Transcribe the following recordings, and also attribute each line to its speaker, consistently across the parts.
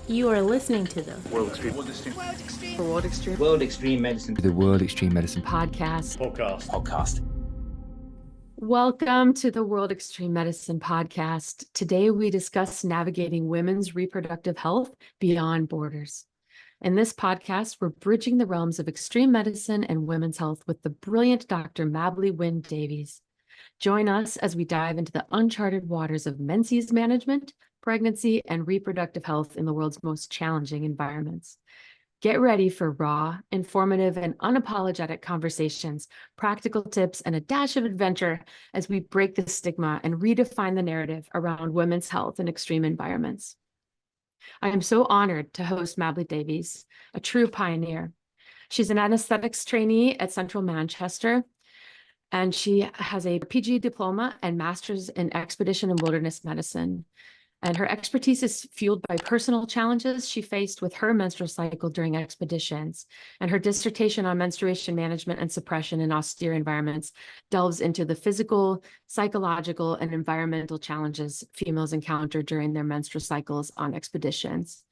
Speaker 1: You are listening to the
Speaker 2: World Extreme Medicine.
Speaker 3: The World Extreme Medicine
Speaker 2: Podcast.
Speaker 1: Welcome to the World Extreme Medicine podcast. Today we discuss navigating women's reproductive health beyond borders. In this podcast, we're bridging the realms of extreme medicine and women's health with the brilliant Dr. Mabli Davies. Join us as we dive into the uncharted waters of menses management, pregnancy, and reproductive health in the world's most challenging environments. Get ready for raw, informative, and unapologetic conversations, practical tips, and a dash of adventure as we break the stigma and redefine the narrative around women's health in extreme environments. I am so honored to host Mabli Davies, a true pioneer. She's an anaesthetics trainee at Central Manchester, and she has a PG diploma and master's in expedition and wilderness medicine. And her expertise is fueled by personal challenges she faced with her menstrual cycle during expeditions. And her dissertation on menstruation management and suppression in austere environments delves into the physical, psychological, and environmental challenges females encounter during their menstrual cycles on expeditions.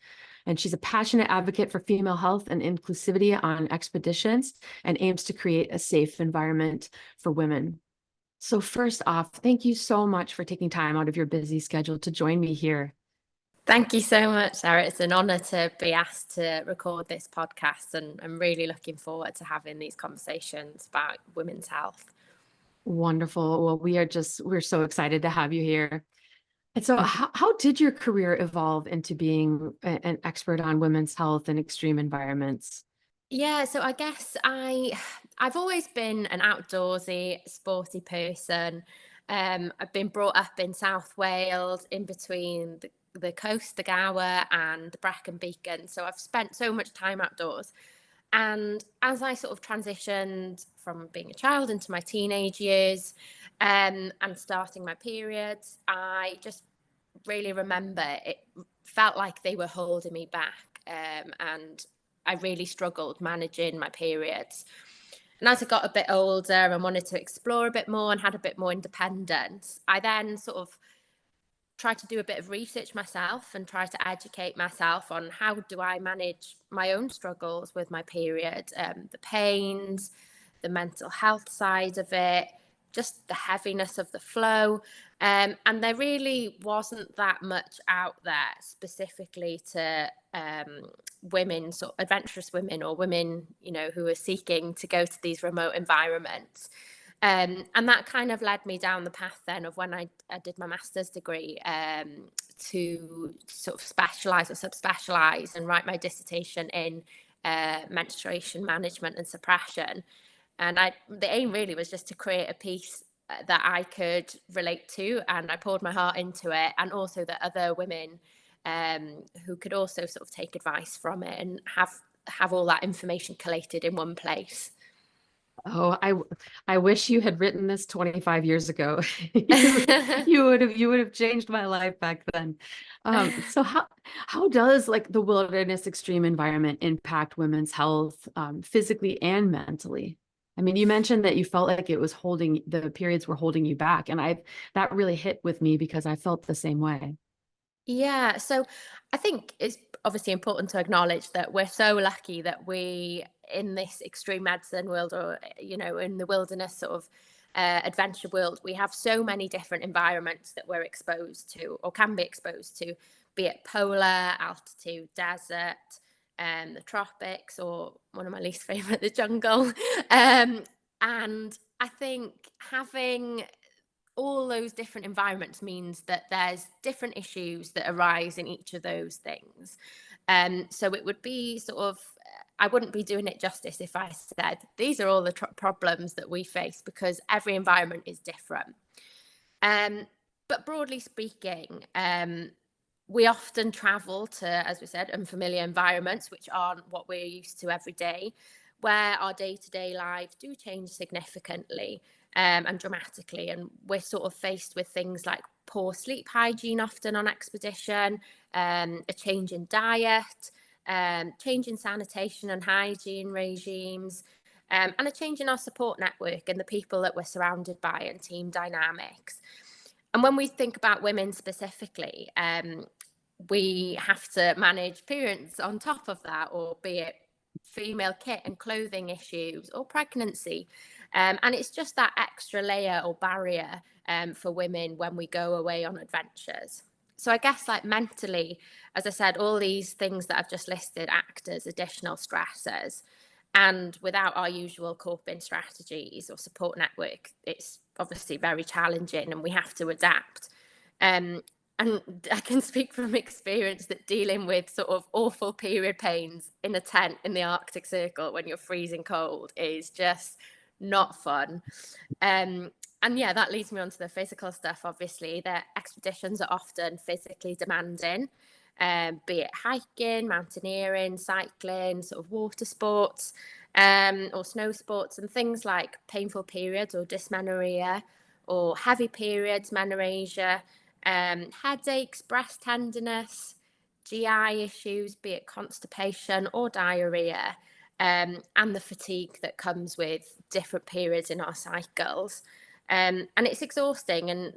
Speaker 1: And she's a passionate advocate for female health and inclusivity on expeditions and aims to create a safe environment for women. So first off, thank you so much for taking time out of your busy schedule to join me here.
Speaker 4: Thank you so much, Sarah. It's an honor to be asked to record this podcast, and I'm really looking forward to having these conversations about women's health.
Speaker 1: Wonderful. Well, we're so excited to have you here. And so how did your career evolve into being an expert on women's health in extreme environments?
Speaker 4: Yeah, so I guess I've always been an outdoorsy, sporty person. I've been brought up in South Wales, in between the coast, the Gower, and the Brecon Beacon. So I've spent so much time outdoors. And as I sort of transitioned from being a child into my teenage years, and starting my periods, I just really remember it felt like they were holding me back, and I really struggled managing my periods. And as I got a bit older and wanted to explore a bit more and had a bit more independence, I then sort of tried to do a bit of research myself and try to educate myself on how do I manage my own struggles with my period, the pains, the mental health side of it, just the heaviness of the flow. And there really wasn't that much out there specifically to women, sort of adventurous women or women, who are seeking to go to these remote environments. And that kind of led me down the path then of when I did my master's degree, to sort of specialise or subspecialise and write my dissertation in menstruation management and suppression. And the aim really was just to create a piece that I could relate to, and I poured my heart into it, and also that other women who could also sort of take advice from it and have all that information collated in one place.
Speaker 1: Oh, I wish you had written this 25 years ago. You would have changed my life back then. So how does like the wilderness extreme environment impact women's health, physically and mentally? I mean, you mentioned that you felt like the periods were holding you back, and that really hit with me because I felt the same way.
Speaker 4: Yeah, so I think it's obviously important to acknowledge that we're so lucky that we, in this extreme medicine world, or in the wilderness sort of adventure world, we have so many different environments that we're exposed to or can be exposed to, be it polar, altitude, desert, the tropics, or one of my least favorite, the jungle. And I think having all those different environments means that there's different issues that arise in each of those things. So it would be sort of, I wouldn't be doing it justice if I said these are all the problems that we face, because every environment is different. But broadly speaking, we often travel to, as we said, unfamiliar environments, which aren't what we're used to every day, where our day-to-day lives do change significantly. And dramatically, and we're sort of faced with things like poor sleep hygiene often on expedition, a change in diet, change in sanitation and hygiene regimes, and a change in our support network and the people that we're surrounded by and team dynamics. And when we think about women specifically, we have to manage periods on top of that, or be it female kit and clothing issues or pregnancy. And it's just that extra layer or barrier for women when we go away on adventures. So I guess, like, mentally, as I said, all these things that I've just listed act as additional stressors. And without our usual coping strategies or support network, it's obviously very challenging and we have to adapt. And I can speak from experience that dealing with sort of awful period pains in a tent in the Arctic Circle when you're freezing cold is just not fun. And yeah, that leads me on to the physical stuff. Obviously, the expeditions are often physically demanding, be it hiking, mountaineering, cycling, sort of water sports, or snow sports, and things like painful periods or dysmenorrhea, or heavy periods, menorrhagia, headaches, breast tenderness, GI issues, be it constipation or diarrhea, and the fatigue that comes with different periods in our cycles. And it's exhausting. And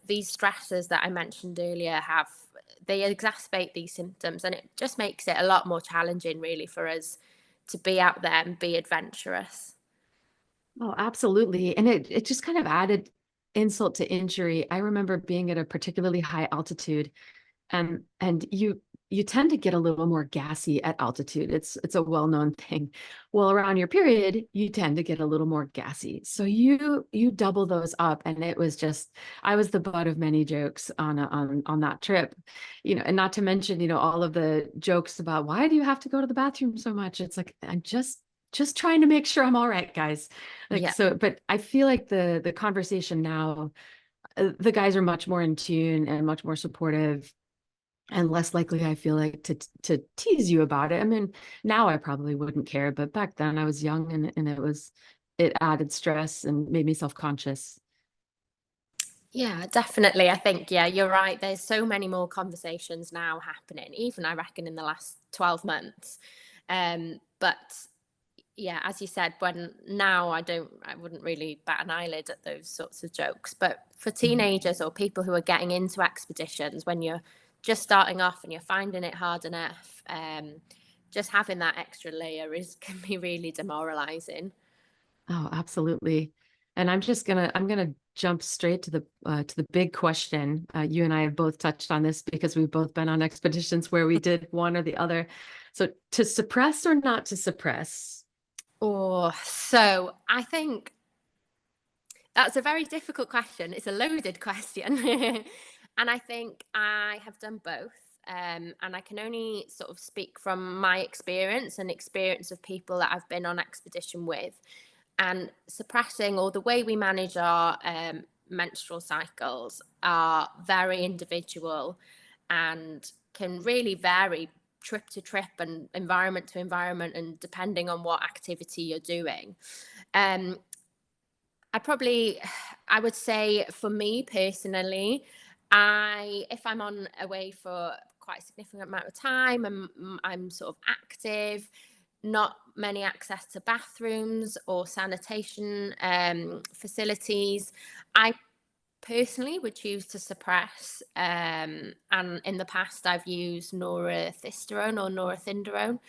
Speaker 4: these stresses that I mentioned earlier they exacerbate these symptoms, and it just makes it a lot more challenging, really, for us to be out there and be adventurous.
Speaker 1: Oh, absolutely. And it just kind of added insult to injury. I remember being at a particularly high altitude, and you tend to get a little more gassy at altitude. It's a well-known thing. Well, around your period, you tend to get a little more gassy. So you double those up, and it was just, I was the butt of many jokes on that trip. And not to mention, all of the jokes about, why do you have to go to the bathroom so much? It's like, I'm just trying to make sure I'm all right, guys. Like,
Speaker 4: Yeah.
Speaker 1: so, but I feel like the conversation now, the guys are much more in tune and much more supportive, and less likely, I feel like, to tease you about it. I mean, now I probably wouldn't care, but back then I was young, and it added stress and made me self-conscious.
Speaker 4: Yeah, definitely. I think, yeah, you're right. There's so many more conversations now happening, even I reckon in the last 12 months. But yeah, as you said, when now I wouldn't really bat an eyelid at those sorts of jokes. But for teenagers or people who are getting into expeditions, when you're just starting off and you're finding it hard enough, just having that extra layer can be really demoralizing.
Speaker 1: Oh, absolutely. And I'm gonna jump straight to the big question. You and I have both touched on this because we've both been on expeditions where we did one or the other. So, to suppress or not to suppress?
Speaker 4: Oh, so I think that's a very difficult question. It's a loaded question. And I think I have done both. And I can only sort of speak from my experience and experience of people that I've been on expedition with. And suppressing, or the way we manage our menstrual cycles, are very individual and can really vary trip to trip and environment to environment, and depending on what activity you're doing. Um, I would say, for me personally, if I'm on away for quite a significant amount of time and I'm sort of active, not many access to bathrooms or sanitation facilities, I personally would choose to suppress. And in the past, I've used norethisterone or norethinderone,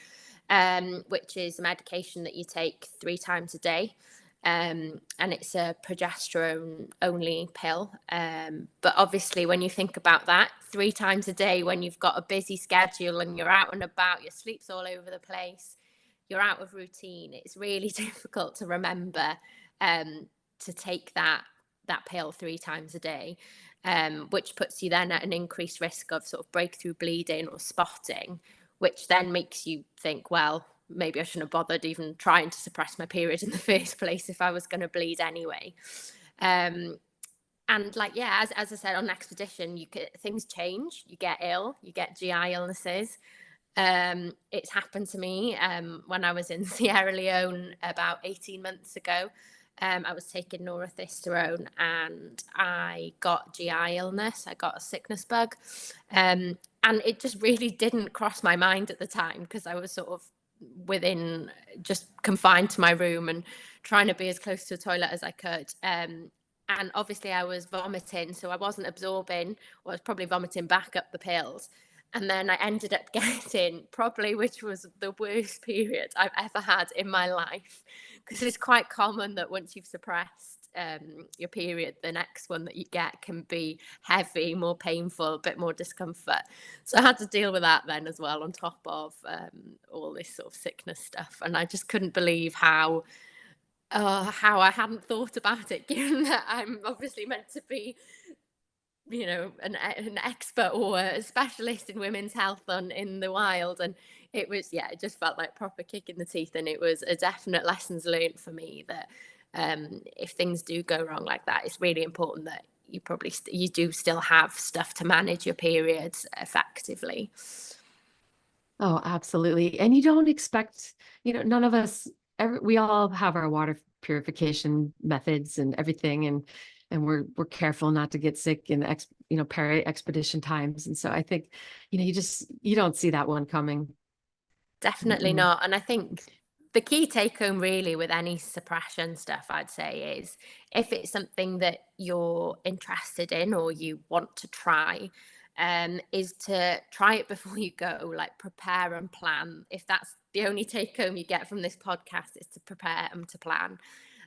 Speaker 4: which is a medication that you take 3 times a day. And it's a progesterone only pill. But obviously, when you think about that, 3 times a day, when you've got a busy schedule and you're out and about, your sleep's all over the place, you're out of routine, it's really difficult to remember to take that pill 3 times a day, which puts you then at an increased risk of sort of breakthrough bleeding or spotting, which then makes you think, well, maybe I shouldn't have bothered even trying to suppress my period in the first place if I was going to bleed anyway. And like, yeah, as I said, on expedition, things change, you get ill, you get GI illnesses. It's happened to me when I was in Sierra Leone about 18 months ago. I was taking norethisterone and I got GI illness. I got a sickness bug. And it just really didn't cross my mind at the time, because I was sort of just confined to my room and trying to be as close to the toilet as I could. And obviously I was vomiting, so I wasn't absorbing, or I was probably vomiting back up the pills. And then I ended up getting probably, which was the worst period I've ever had in my life, because it's quite common that once you've suppressed your period, the next one that you get can be heavy, more painful, a bit more discomfort. So I had to deal with that then as well, on top of all this sort of sickness stuff. And I just couldn't believe how I hadn't thought about it, given that I'm obviously meant to be, an expert or a specialist in women's health in the wild. And it was, it just felt like proper kick in the teeth. And it was a definite lessons learned for me that if things do go wrong like that, it's really important that you probably you do still have stuff to manage your periods effectively.
Speaker 1: Oh, absolutely. And you don't expect, none of us, we all have our water purification methods and everything. And we're careful not to get sick in peri expedition times. And so I think, you don't see that one coming.
Speaker 4: Definitely not. And I think the key take home really with any suppression stuff, I'd say, is if it's something that you're interested in or you want to try, is to try it before you go, like prepare and plan. If that's the only take home you get from this podcast, is to prepare and to plan.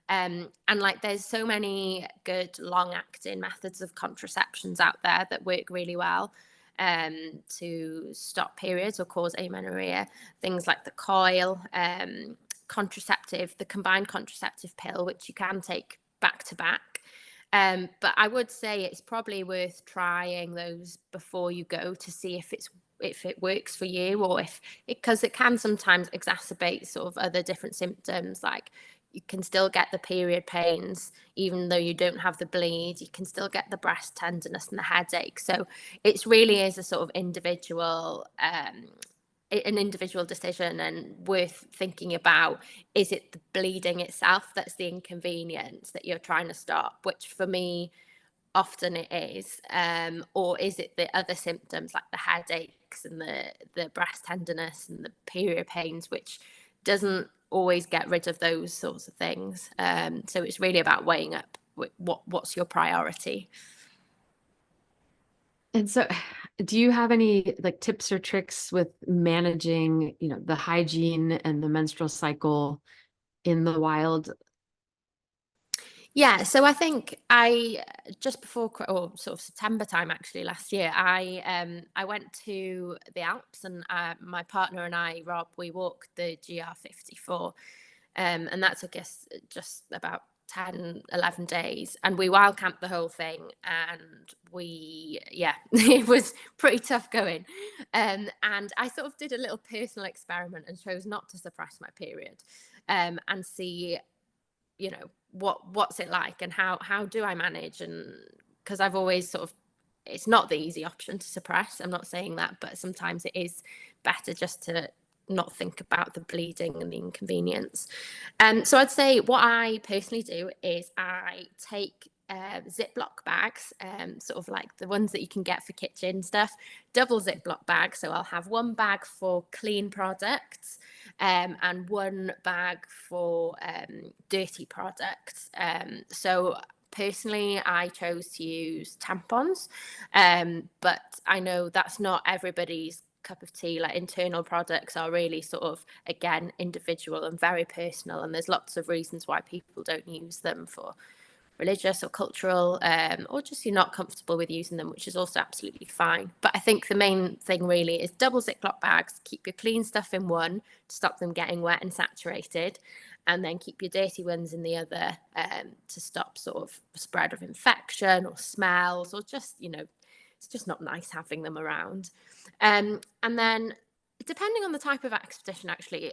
Speaker 4: And like there's so many good long acting methods of contraceptions out there that work really well to stop periods or cause amenorrhea. Things like the coil, contraceptive, the combined contraceptive pill, which you can take back to back. But I would say it's probably worth trying those before you go to see if it works for you, or because it can sometimes exacerbate sort of other different symptoms. Like you can still get the period pains even though you don't have the bleed. You can still get the breast tenderness and the headache. So it really is a sort of individual an individual decision, and worth thinking about, is it the bleeding itself that's the inconvenience that you're trying to stop, which for me often it is, or is it the other symptoms like the headaches and the breast tenderness and the period pains, which doesn't always get rid of those sorts of things. So it's really about weighing up what's your priority.
Speaker 1: And so do you have any like tips or tricks with managing, the hygiene and the menstrual cycle in the wild?
Speaker 4: Yeah, so I think I just before or sort of September time actually last year, I went to the Alps, and my partner and I, Rob, we walked the GR54, and that took us just about 10-11 days, and we wild camped the whole thing, and it was pretty tough going, and I sort of did a little personal experiment and chose not to suppress my period, and see what's it like, and how do I manage. And because I've always sort of, it's not the easy option to suppress, I'm not saying that, but sometimes it is better just to not think about the bleeding and the inconvenience. So I'd say what I personally do is I take Ziploc bags, sort of like the ones that you can get for kitchen stuff, double Ziploc bags. So I'll have one bag for clean products, and one bag for dirty products. So personally, I chose to use tampons, but I know that's not everybody's cup of tea. Like internal products are really sort of, again, individual and very personal, and there's lots of reasons why people don't use them, for religious or cultural, or just you're not comfortable with using them, which is also absolutely fine. But I think the main thing really is double Ziploc bags. Keep your clean stuff in one to stop them getting wet and saturated, and then keep your dirty ones in the other, to stop sort of spread of infection or smells, or just, it's just not nice having them around. And then depending on the type of expedition, actually,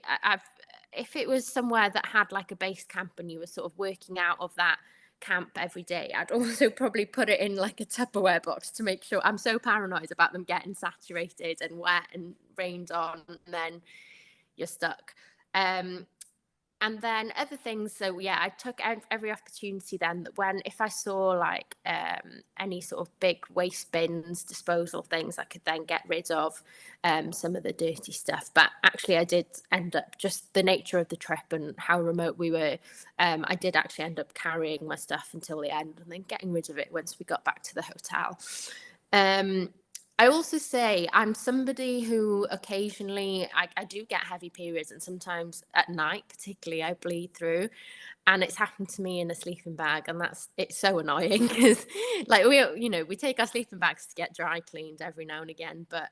Speaker 4: if it was somewhere that had like a base camp and you were sort of working out of that camp every day, I'd also probably put it in like a Tupperware box to make sure. I'm so paranoid about them getting saturated and wet and rained on, and then you're stuck. And then other things, so I took every opportunity then, that if I saw like any sort of big waste bins, disposal things, I could then get rid of some of the dirty stuff. But actually I did end up, just the nature of the trip and how remote we were, I did actually end up carrying my stuff until the end and then getting rid of it once we got back to the hotel. I also say I'm somebody who occasionally I do get heavy periods, and sometimes at night, particularly, I bleed through, and it's happened to me in a sleeping bag, and it's so annoying because like we take our sleeping bags to get dry cleaned every now and again, but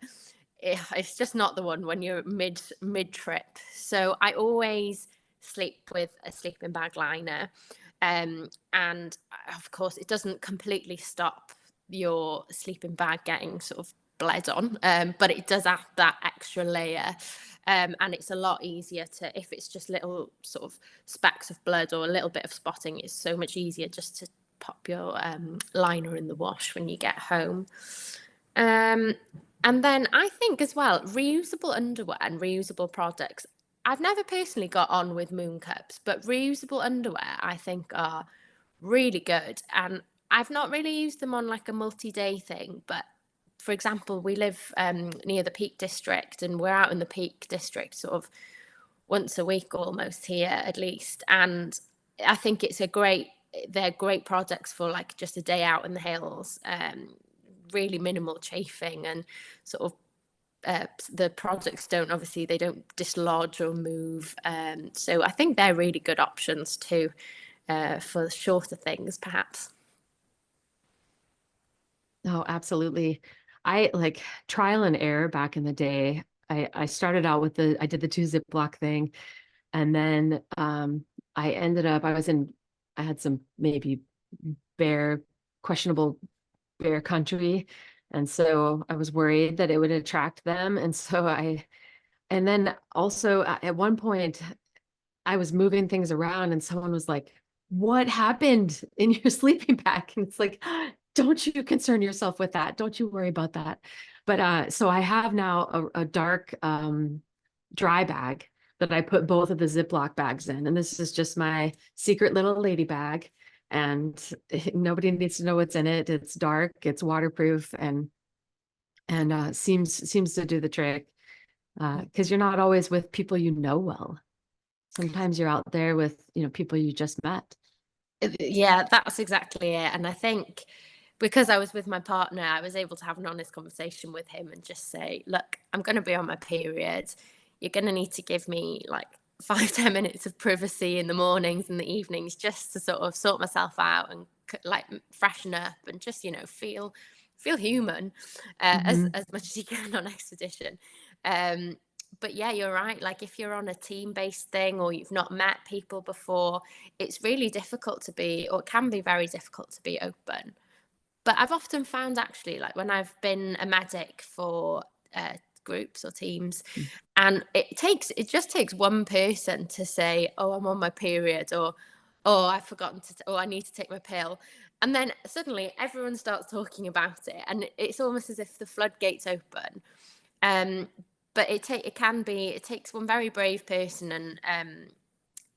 Speaker 4: it's just not the one when you're mid trip. So I always sleep with a sleeping bag liner, and of course it doesn't completely stop your sleeping bag getting sort of bled on, but it does add that extra layer, and it's a lot easier to, if it's just little sort of specks of blood or a little bit of spotting, it's so much easier just to pop your liner in the wash when you get home. And then I think as well, reusable underwear and reusable products. I've never personally got on with moon cups, but reusable underwear I think are really good. And I've not really used them on like a multi-day thing, but for example, we live near the Peak District, and we're out in the Peak District sort of once a week almost here at least. And I think they're great products for like just a day out in the hills, really minimal chafing, and sort of the products they don't dislodge or move. So I think they're really good options too, for shorter things perhaps.
Speaker 1: Oh, absolutely. I like trial and error back in the day. I started out with I did the 2 Ziploc thing. And then I ended up, I had some maybe questionable bear country. And so I was worried that it would attract them. And then also at one point, I was moving things around and someone was like, "What happened in your sleeping bag?" And it's like, don't you concern yourself with that. Don't you worry about that. But so I have now a dark dry bag that I put both of the Ziploc bags in. And this is just my secret little lady bag. And nobody needs to know what's in it. It's dark, it's waterproof, and seems to do the trick. Because you're not always with people you know well. Sometimes you're out there with, people you just met.
Speaker 4: Yeah, that's exactly it. And I think because I was with my partner, I was able to have an honest conversation with him and just say, look, I'm going to be on my period. You're going to need to give me like 5-10 minutes of privacy in the mornings and the evenings, just to sort of sort myself out and like freshen up and just, feel human, as much as you can on expedition. But yeah, you're right. Like if you're on a team-based thing or you've not met people before, it's really difficult to be, or it can be very difficult to be open. But I've often found actually, like when I've been a medic for groups or teams, and it just takes one person to say, "Oh, I'm on my period," or "Oh, I've forgotten oh, I need to take my pill," and then suddenly everyone starts talking about it, and it's almost as if the floodgates open. But it takes one very brave person, and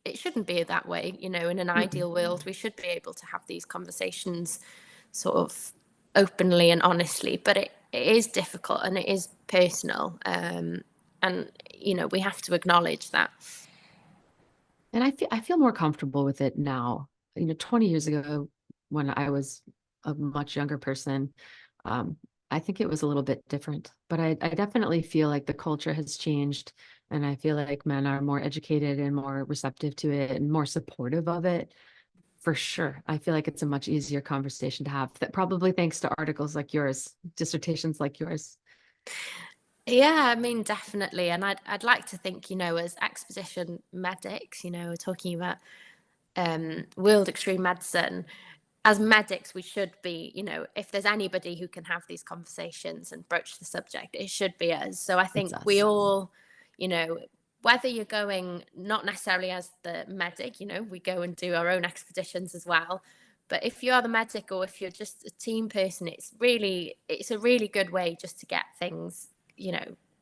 Speaker 4: it shouldn't be that way. In an ideal world, we should be able to have these conversations sort of openly and honestly, but it is difficult and it is personal. And we have to acknowledge that.
Speaker 1: And I feel more comfortable with it now. 20 years ago, when I was a much younger person, I think it was a little bit different. But I definitely feel like the culture has changed, and I feel like men are more educated and more receptive to it and more supportive of it. For sure. I feel like it's a much easier conversation to have, that probably thanks to articles like yours, dissertations like yours.
Speaker 4: Yeah, I mean, definitely. And I'd like to think, as expedition medics, talking about world extreme medicine, as medics, we should be, if there's anybody who can have these conversations and broach the subject, it should be us. So I think we all, whether you're going not necessarily as the medic, we go and do our own expeditions as well. But if you are the medic or if you're just a team person, it's a really good way just to get things,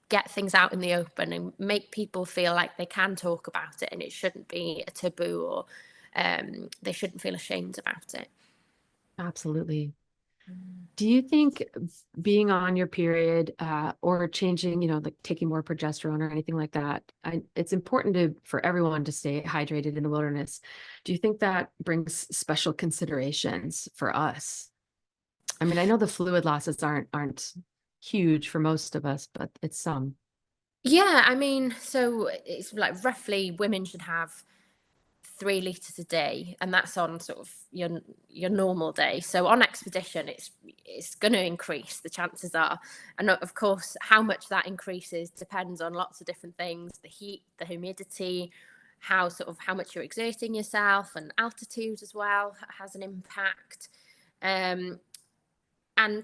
Speaker 4: get things out in the open and make people feel like they can talk about it and it shouldn't be a taboo, or they shouldn't feel ashamed about it.
Speaker 1: Absolutely. Do you think being on your period, or changing, like taking more progesterone or anything like that, it's important for everyone to stay hydrated in the wilderness. Do you think that brings special considerations for us? I mean, I know the fluid losses aren't huge for most of us, but it's some.
Speaker 4: Yeah, I mean, so it's like roughly women should have 3 liters a day, and that's on sort of your normal day. So on expedition, it's going to increase, the chances are. And of course, how much that increases depends on lots of different things: the heat, the humidity, how much you're exerting yourself, and altitude as well has an impact. And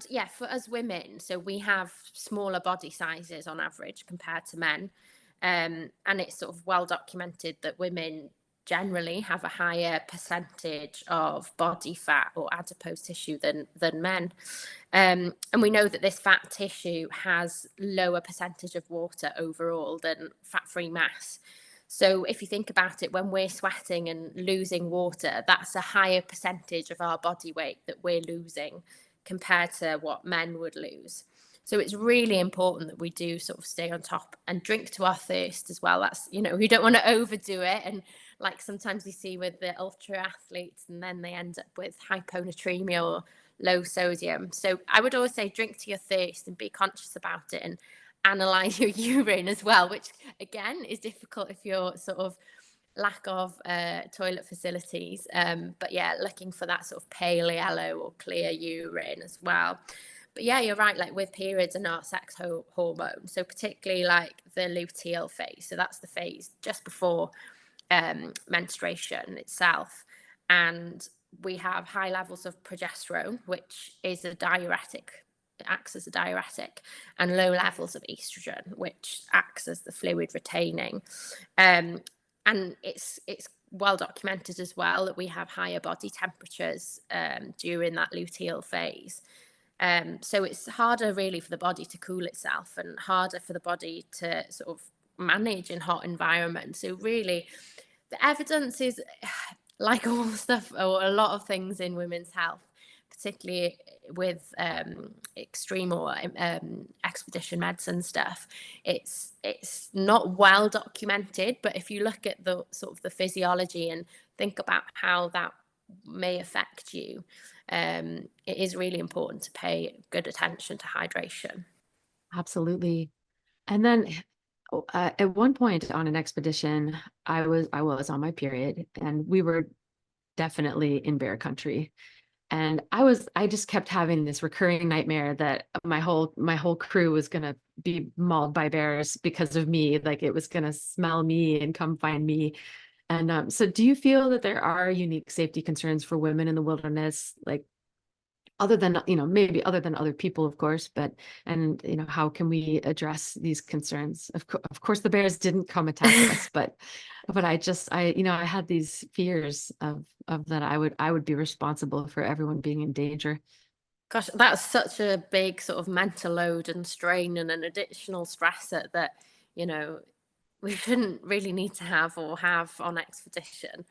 Speaker 4: yeah, for us women, so we have smaller body sizes on average compared to men. And it's sort of well documented that women generally have a higher percentage of body fat or adipose tissue than men. And we know that this fat tissue has lower percentage of water overall than fat-free mass. So if you think about it, when we're sweating and losing water, that's a higher percentage of our body weight that we're losing compared to what men would lose. So it's really important that we do sort of stay on top and drink to our thirst as well. That's, we don't want to overdo it. And like sometimes you see with the ultra athletes, and then they end up with hyponatremia or low sodium. So I would always say drink to your thirst and be conscious about it, and analyze your urine as well, which again is difficult if you're sort of lack of toilet facilities, but yeah, looking for that sort of pale yellow or clear urine as well. But yeah, you're right, like with periods and our sex hormone, so particularly like the luteal phase, so that's the phase just before menstruation itself, and we have high levels of progesterone, which is a diuretic. It acts as a diuretic, and low levels of estrogen, which acts as the fluid retaining. And it's well documented as well that we have higher body temperatures during that luteal phase. So it's harder really for the body to cool itself, and harder for the body to sort of manage in hot environments. So really, the evidence is, like all stuff or a lot of things in women's health, particularly with extreme or expedition medicine stuff, it's not well documented. But if you look at the sort of the physiology and think about how that may affect you, it is really important to pay good attention to hydration.
Speaker 1: Absolutely. And then at one point on an expedition, I was on my period, and we were definitely in bear country. And I just kept having this recurring nightmare that my whole crew was going to be mauled by bears because of me. Like it was going to smell me and come find me. And so do you feel that there are unique safety concerns for women in the wilderness, like other than, maybe other than other people, of course, and how can we address these concerns? Of course, the bears didn't come attack us, but I had these fears of that I would be responsible for everyone being in danger.
Speaker 4: Gosh, that's such a big sort of mental load and strain, and an additional stressor that, we shouldn't really need to have or have on expedition.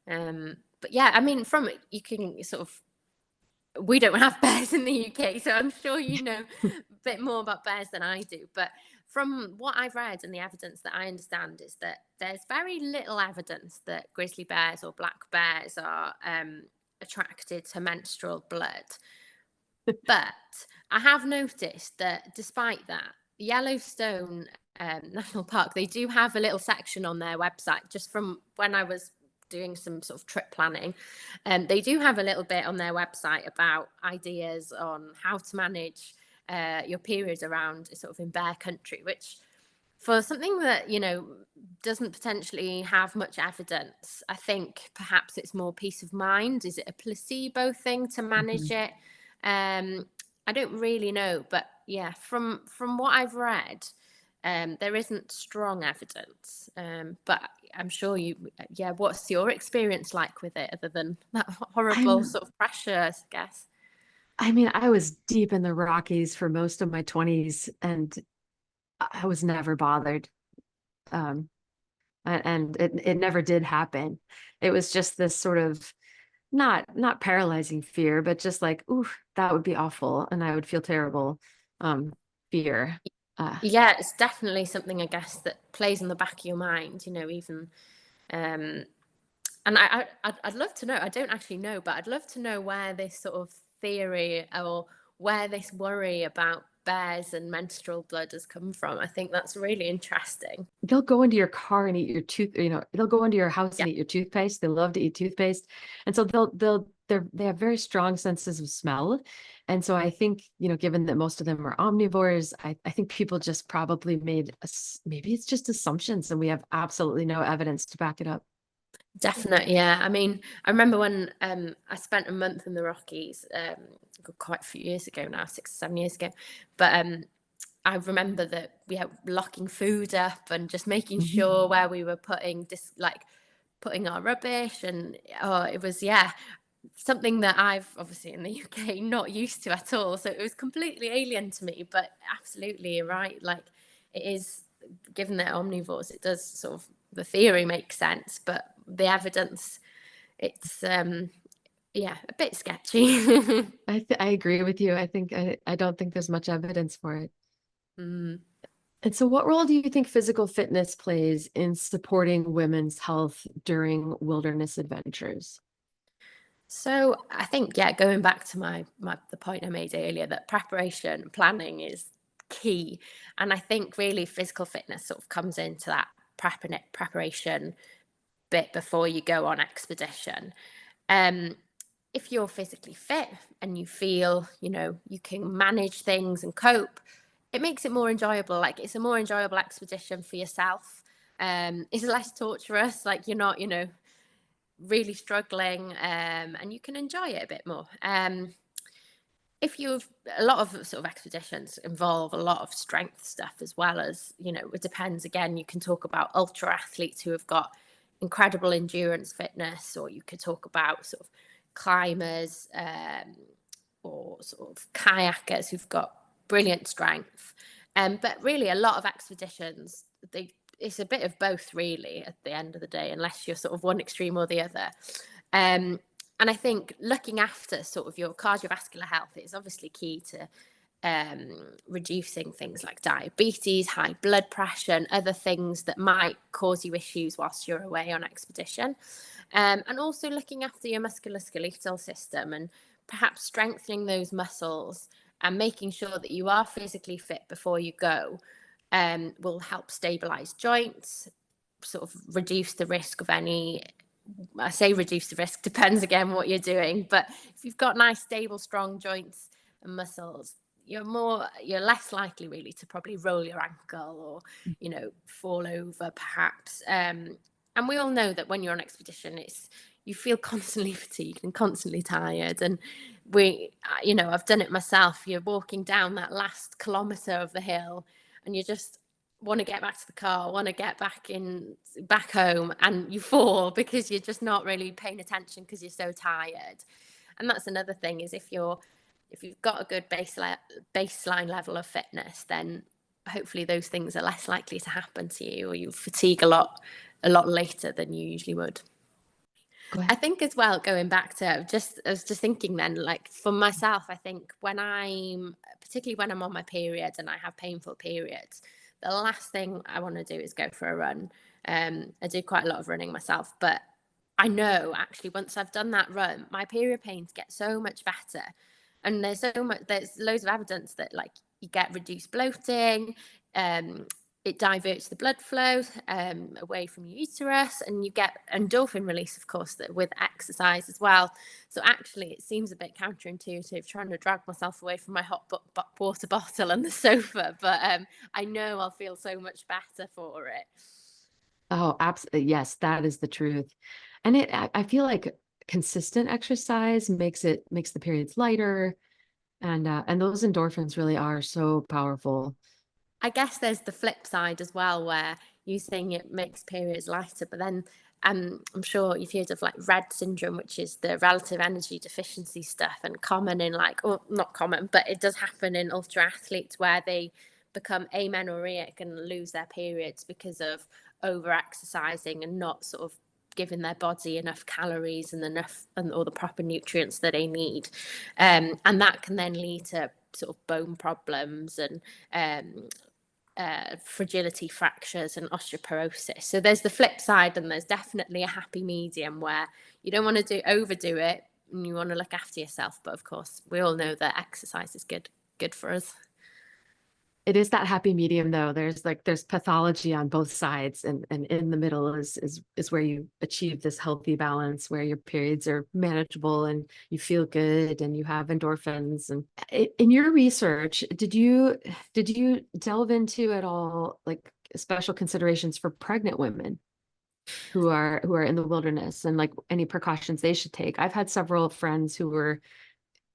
Speaker 4: But yeah, I mean, you can sort of, we don't have bears in the UK, so I'm sure you know a bit more about bears than I do. But from what I've read and the evidence that I understand is that there's very little evidence that grizzly bears or black bears are attracted to menstrual blood. But I have noticed that despite that, Yellowstone National Park, they do have a little section on their website, just from when I was doing some sort of trip planning. They do have a little bit on their website about ideas on how to manage your periods around sort of in bear country, which for something that, doesn't potentially have much evidence, I think perhaps it's more peace of mind. Is it a placebo thing to manage it? I don't really know, but yeah, from what I've read, there isn't strong evidence. But I'm sure what's your experience like with it, other than that horrible sort of pressure, I guess?
Speaker 1: I mean, I was deep in the Rockies for most of my 20s, and I was never bothered. And it never did happen. It was just this sort of not paralyzing fear, but just like, ooh, that would be awful, and I would feel terrible. Fear.
Speaker 4: Yeah, it's definitely something, I guess, that plays in the back of your mind, even. And I'd love to know. I don't actually know, but I'd love to know where this sort of theory or where this worry about bears and menstrual blood has come from. I think that's really interesting.
Speaker 1: They'll go into your car and eat your they'll go into your house and
Speaker 4: Yeah.
Speaker 1: eat your toothpaste. They love to eat toothpaste. And so they have very strong senses of smell. And so I think, given that most of them are omnivores, I think people just probably maybe it's just assumptions and we have absolutely no evidence to back it up.
Speaker 4: Definitely, yeah. I mean, I remember when I spent a month in the Rockies, quite a few years ago now, 6 or 7 years ago. But I remember that we had locking food up and just making sure where we were putting our rubbish, and it was something that I've obviously in the UK not used to at all. So it was completely alien to me. But absolutely, you're right. Like, it is, given they're omnivores, it does sort of, the theory makes sense, but the evidence, it's a bit sketchy.
Speaker 1: I agree with you. I don't think there's much evidence for it.
Speaker 4: Mm.
Speaker 1: And so what role do you think physical fitness plays in supporting women's health during wilderness adventures?
Speaker 4: So I think, going back to the point I made earlier, that preparation, planning is key. And I think really physical fitness sort of comes into that preparation bit before you go on expedition. If you're physically fit and you feel, you can manage things and cope, it makes it more enjoyable. Like, it's a more enjoyable expedition for yourself. It's less torturous. Like, you're not, really struggling, and you can enjoy it a bit more. A lot of sort of expeditions involve a lot of strength stuff, as well as, it depends. Again, you can talk about ultra athletes who have got incredible endurance fitness, or you could talk about sort of climbers, or sort of kayakers who've got brilliant strength. But really, a lot of expeditions, it's a bit of both, really, at the end of the day, unless you're sort of one extreme or the other. And I think looking after sort of your cardiovascular health is obviously key to reducing things like diabetes, high blood pressure, and other things that might cause you issues whilst you're away on expedition. And also looking after your musculoskeletal system and perhaps strengthening those muscles and making sure that you are physically fit before you go will help stabilize joints, sort of reduce the risk of any. I say reduce the risk, depends again what you're doing. But if you've got nice, stable, strong joints and muscles, you're less likely really to probably roll your ankle or, fall over perhaps. And we all know that when you're on expedition, you feel constantly fatigued and constantly tired. And I've done it myself. You're walking down that last kilometre of the hill and you just want to get back to the car, want to get back home, and you fall because you're just not really paying attention because you're so tired. And that's another thing, is if you've got a good baseline level of fitness, then hopefully those things are less likely to happen to you, or you fatigue a lot later than you usually would.
Speaker 1: Go ahead.
Speaker 4: I think as well, going back to I was just thinking then, like, for myself, I think particularly when I'm on my period and I have painful periods, the last thing I want to do is go for a run. I do quite a lot of running myself, but I know actually once I've done that run, my period pains get so much better. And there's loads of evidence that, like, you get reduced bloating, it diverts the blood flow away from your uterus, and you get endorphin release, of course, with exercise as well. So actually, it seems a bit counterintuitive trying to drag myself away from my hot water bottle and the sofa, but I know I'll feel so much better for it.
Speaker 1: Oh, absolutely. Yes, that is the truth. And I feel like consistent exercise makes the periods lighter, and those endorphins really are so powerful.
Speaker 4: I guess there's the flip side as well, where you saying it makes periods lighter, but then I'm sure you've heard of like Red syndrome, which is the relative energy deficiency stuff, and common in not common, but it does happen in ultra athletes where they become amenorrheic and lose their periods because of over exercising and not sort of giving their body enough calories and all the proper nutrients that they need. And that can then lead to sort of bone problems and fragility fractures and osteoporosis. So there's the flip side, and there's definitely a happy medium where you don't want to overdo it and you want to look after yourself. But of course, we all know that exercise is good for us.
Speaker 1: It is that happy medium though. There's pathology on both sides, and in the middle is where you achieve this healthy balance where your periods are manageable and you feel good and you have endorphins. And in your research, did you delve into at all like special considerations for pregnant women who are in the wilderness, and like any precautions they should take? I've had several friends who were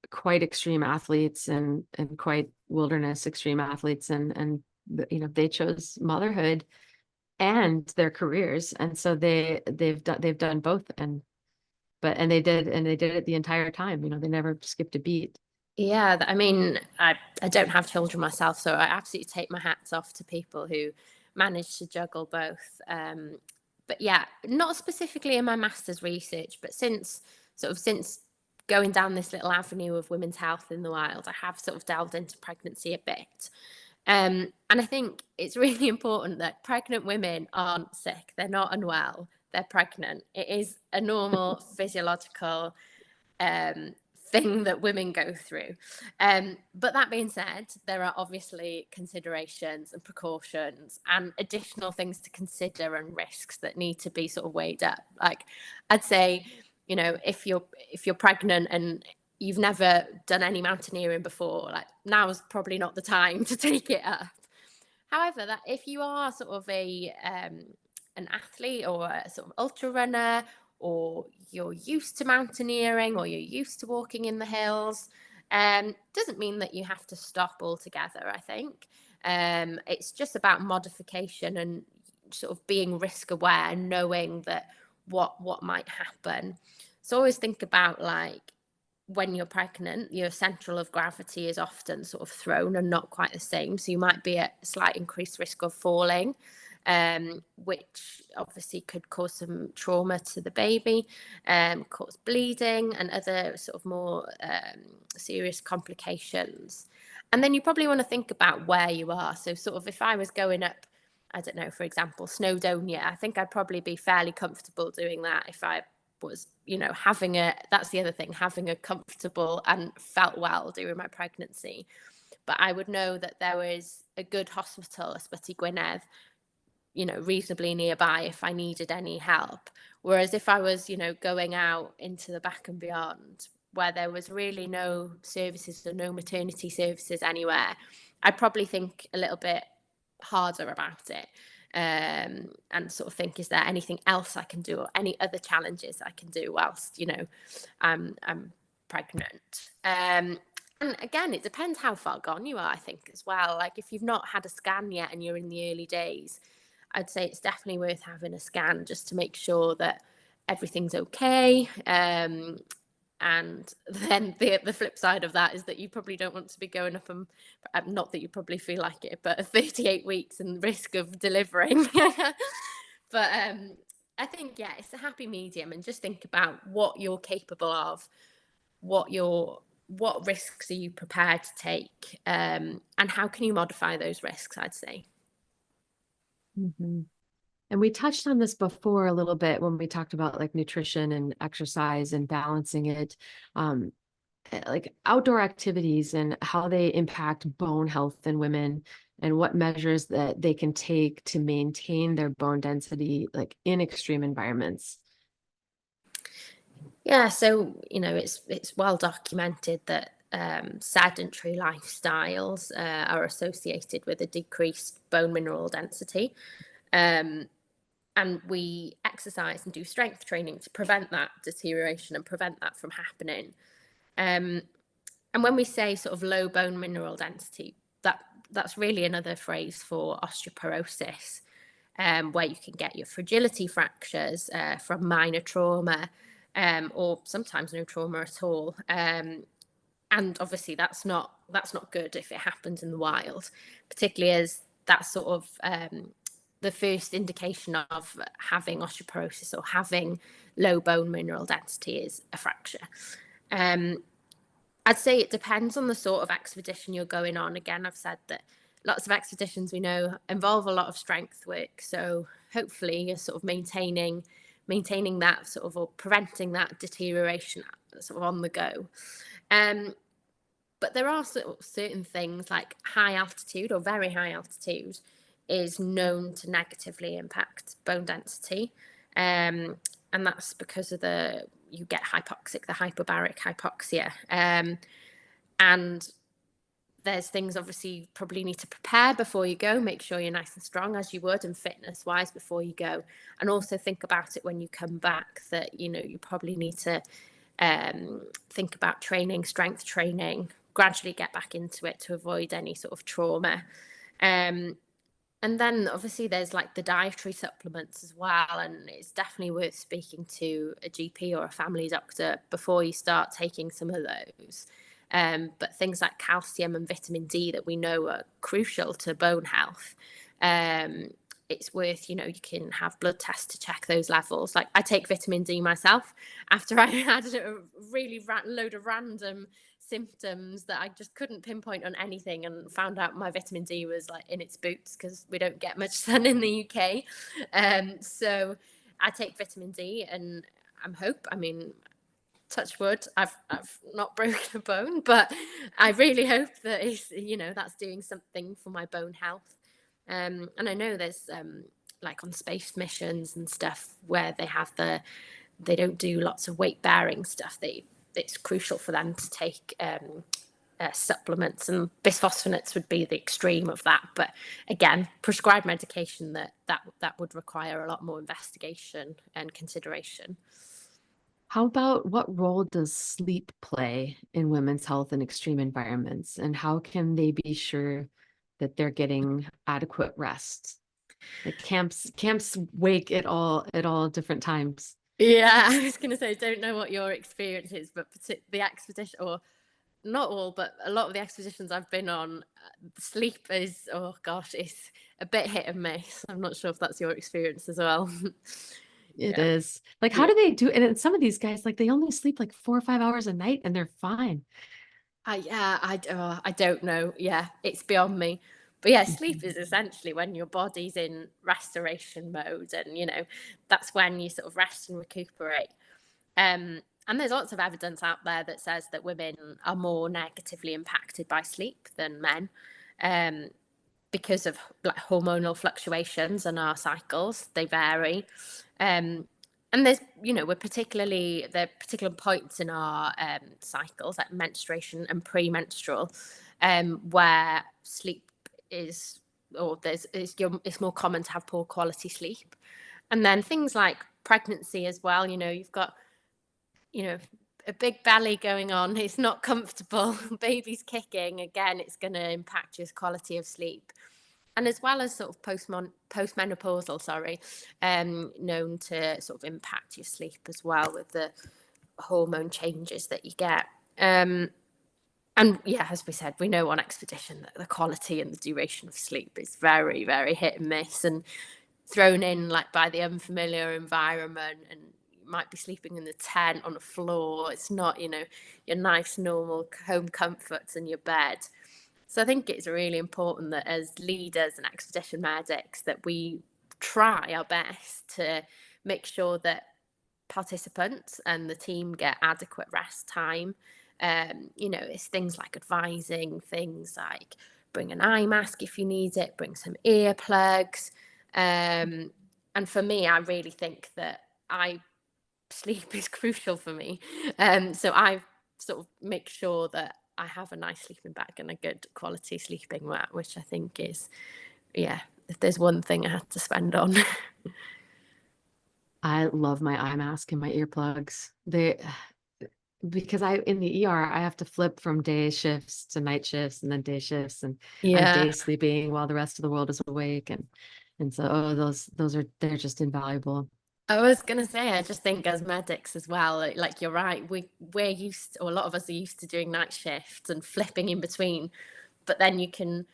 Speaker 1: quite extreme athletes and quite wilderness extreme athletes, and they chose motherhood and their careers, and so they've done both, and they did it the entire time. They never skipped a beat.
Speaker 4: Yeah, I mean, I don't have children myself, so I absolutely take my hats off to people who manage to juggle both. But yeah, not specifically in my master's research, but since going down this little avenue of women's health in the wild, I have sort of delved into pregnancy a bit. And I think it's really important that pregnant women aren't sick. They're not unwell. They're pregnant. It is a normal physiological thing that women go through. But that being said, there are obviously considerations and precautions and additional things to consider and risks that need to be sort of weighed up. Like I'd say, if you're pregnant and you've never done any mountaineering before, like now is probably not the time to take it up. However, that if you are sort of an athlete or a sort of ultra runner, or you're used to mountaineering, or you're used to walking in the hills, doesn't mean that you have to stop altogether, I think. It's just about modification and sort of being risk aware, knowing that what might happen. So always think about, like, when you're pregnant, your central of gravity is often sort of thrown and not quite the same. So you might be at slight increased risk of falling, which obviously could cause some trauma to the baby, cause bleeding and other sort of more serious complications. And then you probably want to think about where you are. So sort of if I was going up, I don't know, for example, Snowdonia, I think I'd probably be fairly comfortable doing that if I was, that's the other thing, having a comfortable and felt well during my pregnancy. But I would know that there was a good hospital, Ysbyty Gwynedd, reasonably nearby if I needed any help. Whereas if I was, going out into the back and beyond, where there was really no services or no maternity services anywhere, I'd probably think a little bit harder about it, and sort of think, is there anything else I can do, or any other challenges I can do whilst, I'm pregnant. And again, it depends how far gone you are, I think, as well. Like if you've not had a scan yet and you're in the early days, I'd say it's definitely worth having a scan just to make sure that everything's okay. And then the flip side of that is that you probably don't want to be going up and, not that you probably feel like it, but 38 weeks and risk of delivering. But I think, yeah, it's a happy medium, and just think about what you're capable of, what risks are you prepared to take, and how can you modify those risks, I'd say.
Speaker 1: Mm-hmm. And we touched on this before a little bit when we talked about like nutrition and exercise and balancing it, like outdoor activities and how they impact bone health in women, and what measures that they can take to maintain their bone density, like in extreme environments.
Speaker 4: Yeah, so it's well documented that sedentary lifestyles are associated with a decreased bone mineral density. And we exercise and do strength training to prevent that deterioration and prevent that from happening. And when we say sort of low bone mineral density, that's really another phrase for osteoporosis, where you can get your fragility fractures from minor trauma, or sometimes no trauma at all. And obviously that's not good if it happens in the wild, particularly as that's sort of the first indication of having osteoporosis or having low bone mineral density is a fracture. I'd say it depends on the sort of expedition you're going on. Again, I've said that lots of expeditions we know involve a lot of strength work. So hopefully you're sort of maintaining that sort of, or preventing that deterioration sort of on the go. But there are certain things like high altitude or very high altitude is known to negatively impact bone density. And that's because of you get hypoxic, the hyperbaric hypoxia. And there's things obviously you probably need to prepare before you go, make sure you're nice and strong as you would and fitness wise before you go. And also think about it when you come back that, you probably need to think about training, strength training, gradually get back into it to avoid any sort of trauma. And then obviously there's like the dietary supplements as well. And it's definitely worth speaking to a GP or a family doctor before you start taking some of those. But things like calcium and vitamin D that we know are crucial to bone health. It's worth, you can have blood tests to check those levels. Like I take vitamin D myself after I had a really load of random symptoms that I just couldn't pinpoint on anything, and found out my vitamin D was like in its boots because we don't get much sun in the UK. So I take vitamin D, and I mean, touch wood, I've not broken a bone, but I really hope that it's, that's doing something for my bone health. And I know there's like on space missions and stuff where they don't do lots of weight bearing stuff. It's crucial for them to take supplements, and bisphosphonates would be the extreme of that. But again, prescribed medication that would require a lot more investigation and consideration.
Speaker 1: How about what role does sleep play in women's health in extreme environments, and how can they be sure that they're getting adequate rest? Like camps wake at all different times.
Speaker 4: Yeah, I was going to say, I don't know what your experience is, but the expedition, or not all, but a lot of the expeditions I've been on, sleep is, oh gosh, it's a bit hit and miss. I'm not sure if that's your experience as well.
Speaker 1: It is. Like, how do they do it? And some of these guys, like, they only sleep like 4 or 5 hours a night and they're fine.
Speaker 4: I don't know. Yeah, it's beyond me. But yeah, sleep is essentially when your body's in restoration mode, and that's when you sort of rest and recuperate. And there's lots of evidence out there that says that women are more negatively impacted by sleep than men, because of like hormonal fluctuations in our cycles. They vary. And there's, there are particular points in our cycles, like menstruation and premenstrual, where sleep is, it's more common to have poor quality sleep. And then things like pregnancy as well. You've got, a big belly going on. It's not comfortable. Baby's kicking. Again, it's going to impact your quality of sleep. And as well as sort of postmenopausal, known to sort of impact your sleep as well with the hormone changes that you get. And yeah, as we said, we know on expedition that the quality and the duration of sleep is very, very hit and miss, and thrown in like by the unfamiliar environment, and you might be sleeping in the tent on the floor. It's not, your nice normal home comforts in your bed. So I think it's really important that as leaders and expedition medics that we try our best to make sure that participants and the team get adequate rest time. It's things like advising things like bring an eye mask if you need it, bring some earplugs. And for me, I really think that sleep is crucial for me. So I sort of make sure that I have a nice sleeping bag and a good quality sleeping mat, which I think is, if there's one thing I had to spend on.
Speaker 1: I love my eye mask and my earplugs. Because in the ER, I have to flip from day shifts to night shifts and then day shifts, and I'm day sleeping while the rest of the world is awake. And so they're just invaluable.
Speaker 4: I was going to say, I just think as medics as well, like you're right, we're used, or a lot of us are used to doing night shifts and flipping in between, but then you can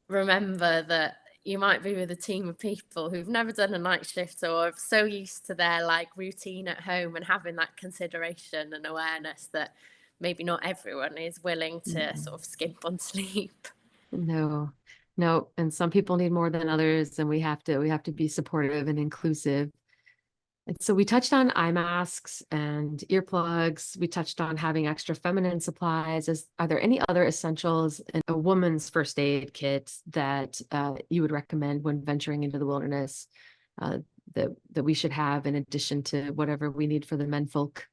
Speaker 4: remember that you might be with a team of people who've never done a night shift or are so used to their like routine at home, and having that consideration and awareness that maybe not everyone is willing to sort of skimp on sleep.
Speaker 1: No, and some people need more than others, and we have to be supportive and inclusive. And so we touched on eye masks and earplugs. We touched on having extra feminine supplies. Are there any other essentials in a woman's first aid kit that you would recommend when venturing into the wilderness that we should have in addition to whatever we need for the menfolk?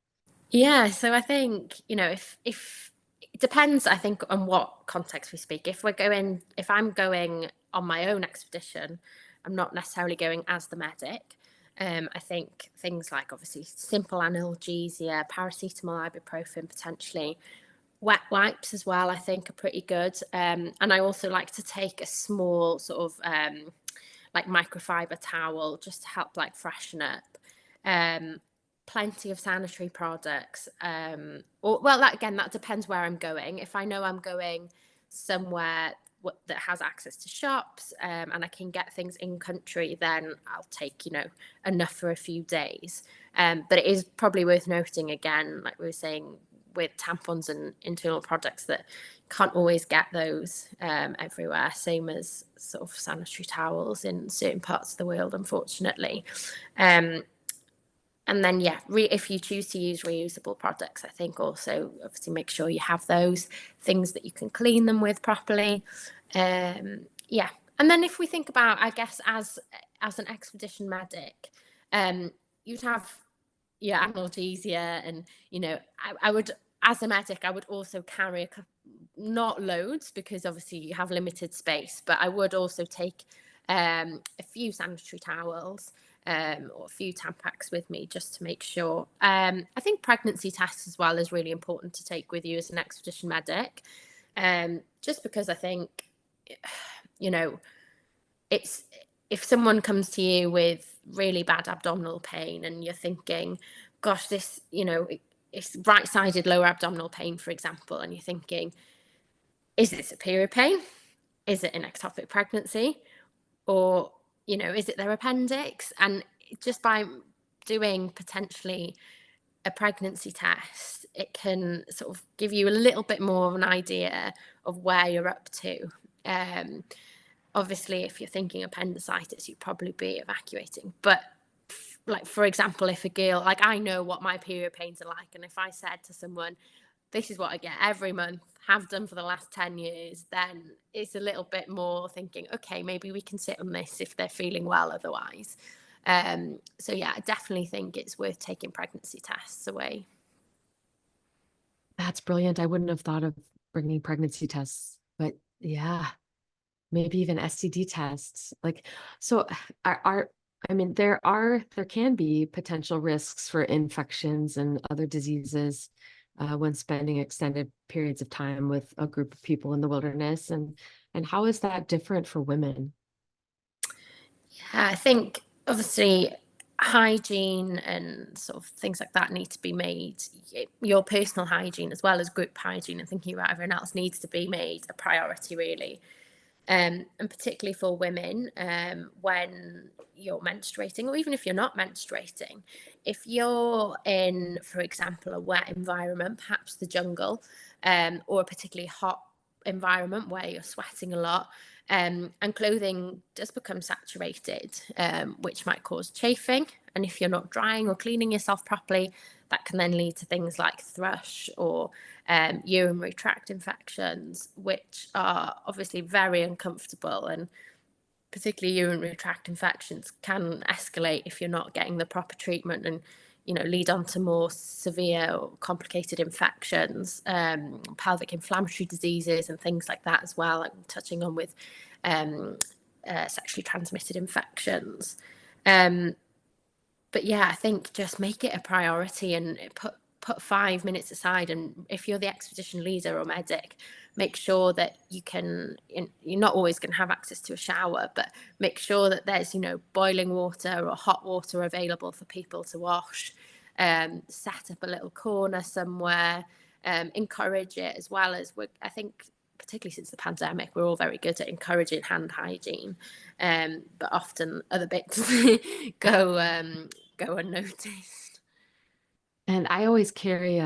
Speaker 4: Yeah, so I think, if it depends, I think, on what context we speak. If I'm going on my own expedition, I'm not necessarily going as the medic. I think things like obviously simple analgesia, paracetamol, ibuprofen, potentially wet wipes as well, I think are pretty good. And I also like to take a small sort of like microfiber towel just to help like freshen up. Um, Plenty of sanitary products. That depends where I'm going. If I know I'm going somewhere that has access to shops and I can get things in country, then I'll take, enough for a few days. But it is probably worth noting again, like we were saying, with tampons and internal products, that can't always get those everywhere, same as sort of sanitary towels in certain parts of the world, unfortunately. And then, if you choose to use reusable products, I think also obviously make sure you have those things that you can clean them with properly. And then if we think about, I guess, as an expedition medic, you'd have your analgesia, and I would, as a medic, I would also carry not loads because obviously you have limited space, but I would also take a few sanitary towels or a few Tampax with me just to make sure. I think pregnancy tests as well is really important to take with you as an expedition medic, just because I think, it's, if someone comes to you with really bad abdominal pain and you're thinking, gosh, this, it's right-sided lower abdominal pain, for example, and you're thinking, is this a period pain? Is it an ectopic pregnancy? Or, is it their appendix? And just by doing potentially a pregnancy test, it can sort of give you a little bit more of an idea of where you're up to. Obviously, if you're thinking appendicitis, you'd probably be evacuating. But like, for example, if a girl, like, I know what my period pains are like, and if I said to someone, this is what I get every month, have done for the last 10 years, then it's a little bit more thinking, okay, maybe we can sit on this if they're feeling well otherwise. So yeah, I definitely think it's worth taking pregnancy tests away.
Speaker 1: That's brilliant. I wouldn't have thought of bringing pregnancy tests, but yeah, maybe even STD tests. Like, so there can be potential risks for infections and other diseases when spending extended periods of time with a group of people in the wilderness. And how is that different for women?
Speaker 4: Yeah, I think obviously hygiene and sort of things like that need to be made. Your personal hygiene as well as group hygiene and thinking about everyone else needs to be made a priority, really. And particularly for women, when you're menstruating, or even if you're not menstruating, if you're in, for example, a wet environment, perhaps the jungle, or a particularly hot environment where you're sweating a lot, and clothing does become saturated, which might cause chafing. And if you're not drying or cleaning yourself properly, that can then lead to things like thrush or urinary tract infections, which are obviously very uncomfortable. And particularly urinary tract infections can escalate if you're not getting the proper treatment, and lead on to more severe or complicated infections, pelvic inflammatory diseases and things like that as well, like touching on with sexually transmitted infections. But yeah, I think just make it a priority and put 5 minutes aside. And if you're the expedition leader or medic, make sure that you're not always going to have access to a shower, but make sure that there's, boiling water or hot water available for people to wash. Set up a little corner somewhere, encourage it, as well as I think, particularly since the pandemic, we're all very good at encouraging hand hygiene, but often other bits go unnoticed.
Speaker 1: And I always carry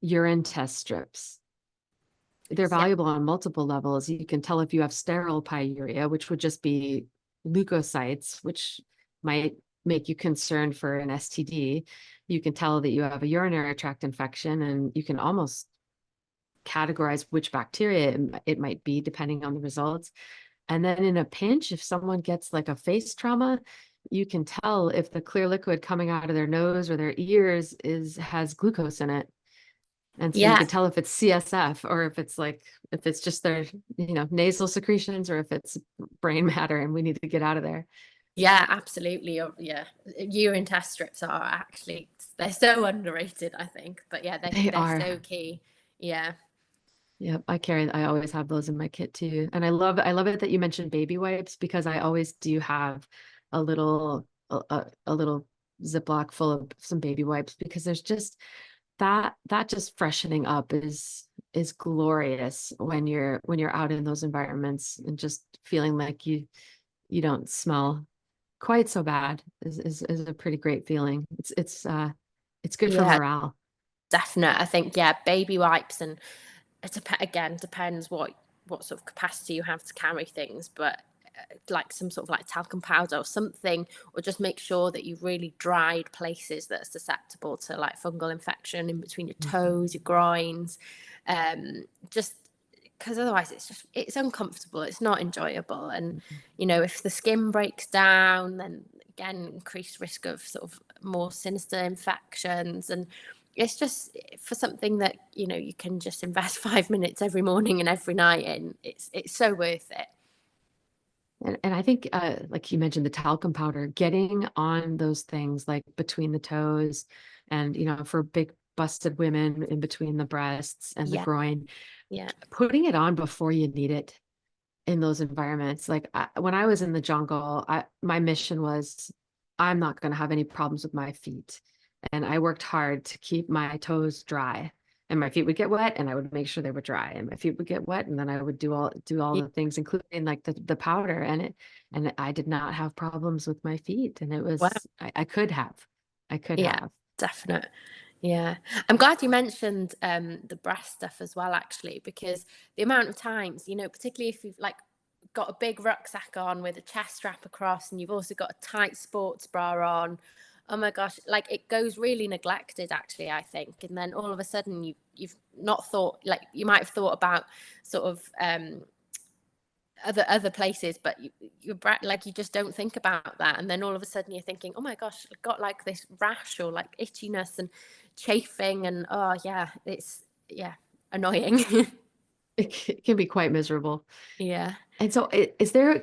Speaker 1: urine test strips. They're valuable on multiple levels. You can tell if you have sterile pyuria, which would just be leukocytes, which might make you concerned for an STD. You can tell that you have a urinary tract infection, and you can almost categorize which bacteria it might be depending on the results. And then in a pinch, if someone gets like a face trauma, you can tell if the clear liquid coming out of their nose or their ears has glucose in it. And so you can tell if it's CSF, or if it's just their, nasal secretions, or if it's brain matter and we need to get out of there.
Speaker 4: Yeah, absolutely. Yeah. Urine test strips are actually, they're so underrated, I think. But yeah, they're so key. Yeah.
Speaker 1: Yep, I always have those in my kit too. And I love it that you mentioned baby wipes, because I always do have a little Ziploc full of some baby wipes, because there's just that just freshening up is glorious when you're out in those environments, and just feeling like you don't smell quite so bad is a pretty great feeling. It's good for morale.
Speaker 4: Definite. I think, baby wipes, and it depends what sort of capacity you have to carry things, but like some sort of like talcum powder or something, or just make sure that you've really dried places that are susceptible to like fungal infection in between your toes, your groins, just because otherwise it's uncomfortable, it's not enjoyable. And if the skin breaks down, then again, increased risk of sort of more sinister infections. And it's just for something that you can just invest 5 minutes every morning and every night in. It's so worth it.
Speaker 1: And I think, like you mentioned, the talcum powder, getting on those things like between the toes, and for big busted women, in between the breasts and the groin, putting it on before you need it in those environments. Like when I was in the jungle, my mission was, I'm not going to have any problems with my feet. And I worked hard to keep my toes dry, and my feet would get wet, and I would make sure they were dry, and my feet would get wet, and then I would do all the things, including like the powder, and I did not have problems with my feet. And it was, I could have.
Speaker 4: Definite. Yeah. I'm glad you mentioned the breast stuff as well, actually, because the amount of times, particularly if you've like got a big rucksack on with a chest strap across, and you've also got a tight sports bra on, oh my gosh, like it goes really neglected, actually, I think. And then all of a sudden you've not thought, like you might have thought about sort of other places, but you're like, you just don't think about that. And then all of a sudden you're thinking, oh my gosh, I've got like this rash or like itchiness and chafing, and it's annoying.
Speaker 1: It can be quite miserable.
Speaker 4: Yeah.
Speaker 1: And so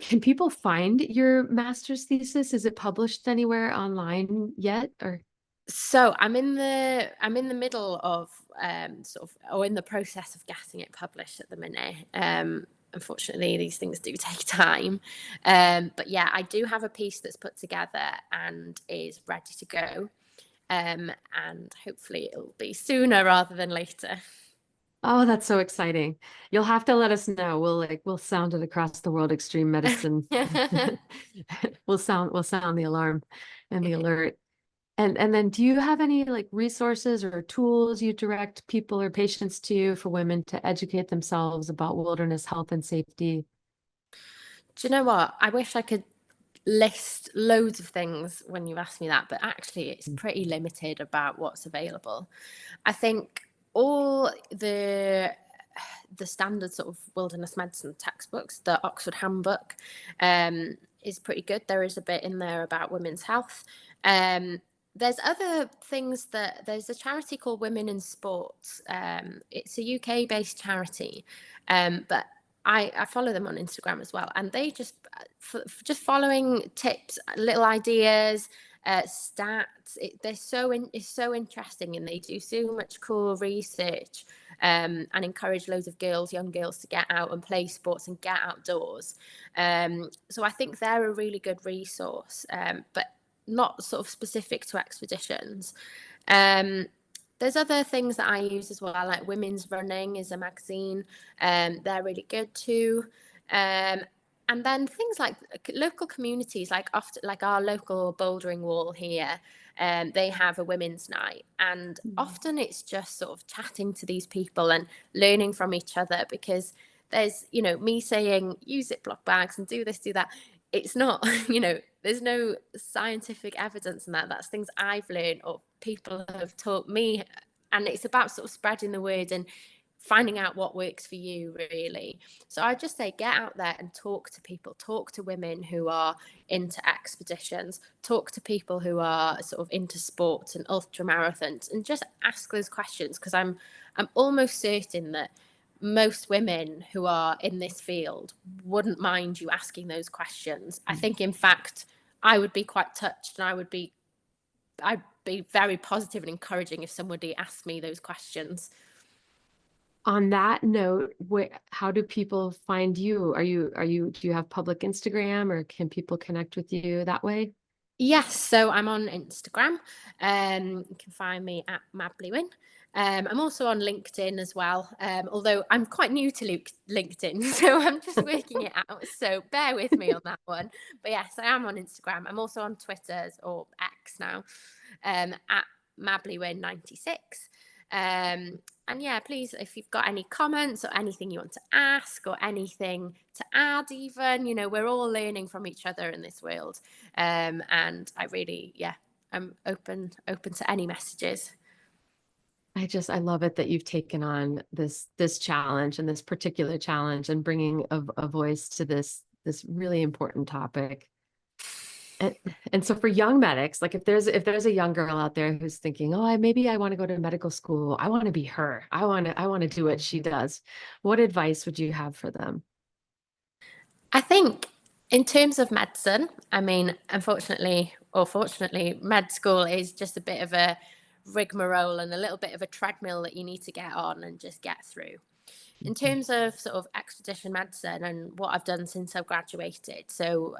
Speaker 1: can people find your master's thesis? Is it published anywhere online yet? Or
Speaker 4: so I'm in the middle of in the process of getting it published at the minute. Unfortunately, these things do take time. But yeah, I do have a piece that's put together and is ready to go. And hopefully it'll be sooner rather than later.
Speaker 1: Oh, that's so exciting. You'll have to let us know. We'll sound it across the world, extreme medicine. We'll sound the alarm and the alert. And then do you have any like resources or tools you direct people or patients to for women to educate themselves about wilderness health and safety?
Speaker 4: Do you know what? I wish I could list loads of things when you ask me that, but actually it's pretty limited about what's available. I think all the standard sort of wilderness medicine textbooks, the Oxford Handbook, is pretty good. There is a bit in there about women's health. There's other things there's a charity called Women in Sports. It's a UK-based charity, but I follow them on Instagram as well, and they just following tips, little ideas, stats. It's so interesting, and they do so much cool research, and encourage loads of young girls to get out and play sports and get outdoors. So I think they're a really good resource, but not sort of specific to expeditions. There's other things that I use as well, like Women's Running is a magazine. They're really good too. And then things like local communities, like our local bouldering wall here, they have a women's night, and often it's just sort of chatting to these people and learning from each other, because there's me saying use Ziploc bags and do this, do that. it's not, there's no scientific evidence in that. That's things I've learned or people have taught me. And it's about sort of spreading the word and finding out what works for you, really. So I just say, get out there and talk to people, talk to women who are into expeditions, talk to people who are sort of into sports and ultra marathons, and just ask those questions, because I'm almost certain that most women who are in this field wouldn't mind you asking those questions. I think, in fact, I would be quite touched, and I'd be very positive and encouraging if somebody asked me those questions.
Speaker 1: On that note, how do people find you? Do you have public Instagram, or can people connect with you that way?
Speaker 4: Yes, so I'm on Instagram. You can find me at Mabli. I'm also on LinkedIn as well, although I'm quite new to LinkedIn, so I'm just working it out. So bear with me on that one. But yes, I am on Instagram. I'm also on Twitter, or X now, at Mabli96. And yeah, please, if you've got any comments or anything you want to ask or anything to add, even, we're all learning from each other in this world. And I really, I'm open to any messages.
Speaker 1: I love it that you've taken on this challenge, and this particular challenge, and bringing a voice to this really important topic. And so for young medics, like if there's a young girl out there who's thinking, oh, maybe I want to go to medical school, I want to be her, I want to do what she does, what advice would you have for them?
Speaker 4: I think in terms of medicine, I mean, unfortunately or fortunately, med school is just a bit of a rigmarole and a little bit of a treadmill that you need to get on and just get through. In terms of sort of expedition medicine and what I've done since I've graduated, so